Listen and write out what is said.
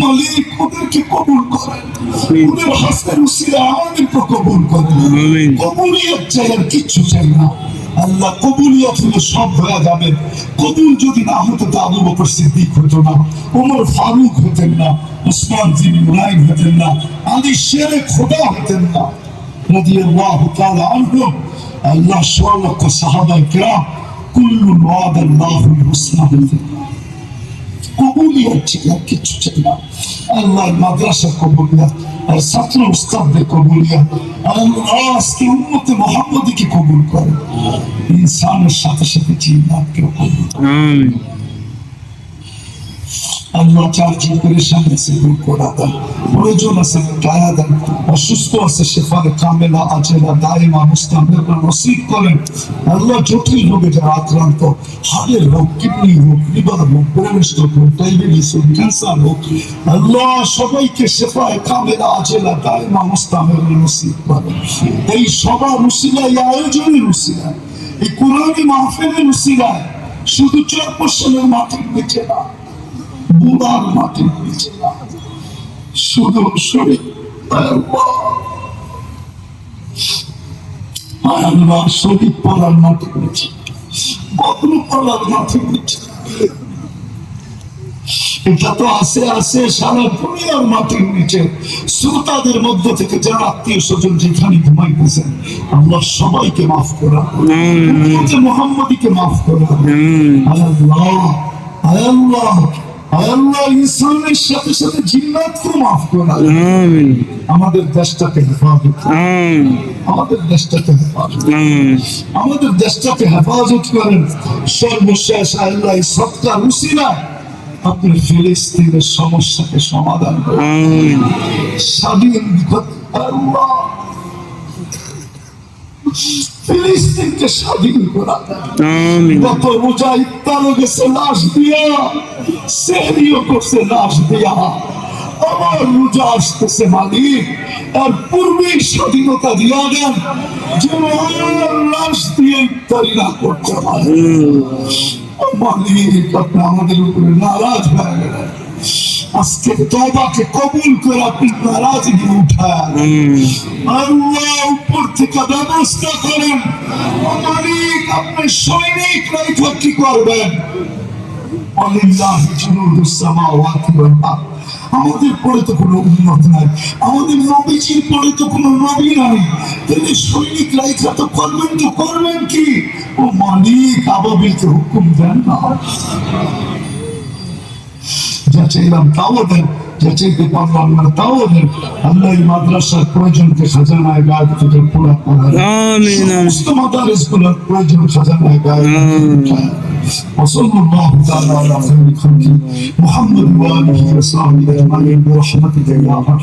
মালিক ওদেরকে কবুল করেন, ওদের হাসনের উসিলা আমাদেরকে কবুল করেন। কবুলিয়ত চাই, আর কিচ্ছু চাই না। আল্লাহ কবুলিয়ত হলে সব হয়ে যাবে। কবুল যদি না হতো তো আবু বকর সিদ্দিক হতো না, ওমর ফারুক হতেন না, উসমান বিন নুরাইন হতেন না, আলী শেরে খোদা হতেন না রাদিয়াল্লাহু তাআলা আনহুম। আল্লাহ সওয়ালক সাহাবায়ে কিরাম কুল্লু ওয়াদাল্লাহুল হুসনা হতেন। কবুলিয়ত ছিল, কিছু ছিল না। আল্লাহ মাদ্রাসা কবুলিয়ত, আর ছাত্র উস্তাদদের কবুলিয়ত, আল্লাহ আজকে উম্মতে মুহাম্মদীকে কবুল করে। ইনসানের সাথে সাথে জিন্নাতকেও কবুল করে। আল্লাহ চার যে পরেশান আছে দূর করে দেন, প্রয়োজন আছে মিটায়া দেন, অসুস্থ আছে শেফায়ে কামেলা আজেলা দাইমা মুস্তামির নসিব করেন। আল্লাহ জটিল রোগে যারা আক্রান্ত, হার্টের রোগ, কিডনি রোগ, লিভার রোগ, ব্রেন স্ট্রোক রোগ, ডায়াবেটিস রোগ, ক্যান্সার রোগ, আল্লাহ সবাইকে শেফায়ে কামেলা আজেলা দাইমা মুস্তামির নসিব করেন। এই সবার উসিলায়, আয়োজনের উসিলায়, এই কোরআনী মাহফিলের উসিলায়, শুধু চরপোষণের মাটির নিচে না, বুড়ার মাটির নিচে না, শুধু শরীর আল্লাহ শরীর পড়ার মাটির নিচে, বদল পড়ার মাটির নিচে, এটা তো আছে আছে সারা দুনিয়ার মাটির নিচে। শ্রোতাদের মধ্য থেকে যারা আত্মীয় স্বজন যেখানে ঘুমাইতেছেন, আল্লাহ সবাইকে মাফ করা, মুহাম্মদীকে মাফ করা। আল্লাহ আল্লাহ আল্লাহ ইনসানের সাথে সাথে জিন্নাতকেও মাফ করা। আমাদের দেশটাকে হেফাজত, আমাদের দেশটাকে হেফাজত, আমাদের দেশটাকে হেফাজত করেন। সর্বশেষ আল্লাহ সৎকার উসিলায় আপনি ফিলিস্তিনের সমস্যাকে সমাধান করেন, স্বাধীন আল্লাহ ফিলিস্তিনকে স্বাধীন করা। গত রোজা ইফতারও গেছে লাশ দিয়া, সেহরিও করছে লাশ দিয়া, আবার রোজা আসতেছে মালিক, আর পূর্বেই স্বাধীনতা দিয়া দেন যেন আর লাশ দিয়ে ইফতারি না করতে পারে। মালিক আপনি আমাদের উপরে নারাজ হয়ে গেলেন, আজকে তওবাকে কবুল করে আপনি নারাজগি উঠান। আল্লাহ উপর থেকে ব্যবস্থা করেন। মালিক আপনি সৈনিক রেখে কি করবেন? আলিল্লাহি জুনুদুস সামাওয়াতি ওয়াল আরদ। আমাদের পরে তো কোনো উম্মত নাই, আমাদের নবীজির পরে তো কোনো নবী নাই, তিনি সৈনিক রেখে তো করবেন কি? ও মালিক আবাবিলকে হুকুম দেন না, যা চাইলাম তাও দেন, যা চাইতে পারলাম না তাও দেন। আল্লাহ এই মাদ্রাসার প্রয়োজনকে খাজানায় গায়ে থেকে পুরা করেন, সমস্ত মাদারিসগুলোর প্রয়োজন খাজানায় গায়ে উঠায়। وصلى الله تعالى على خير خلقه محمد وآله وصحبه أجمعين برحمتك يا أرحم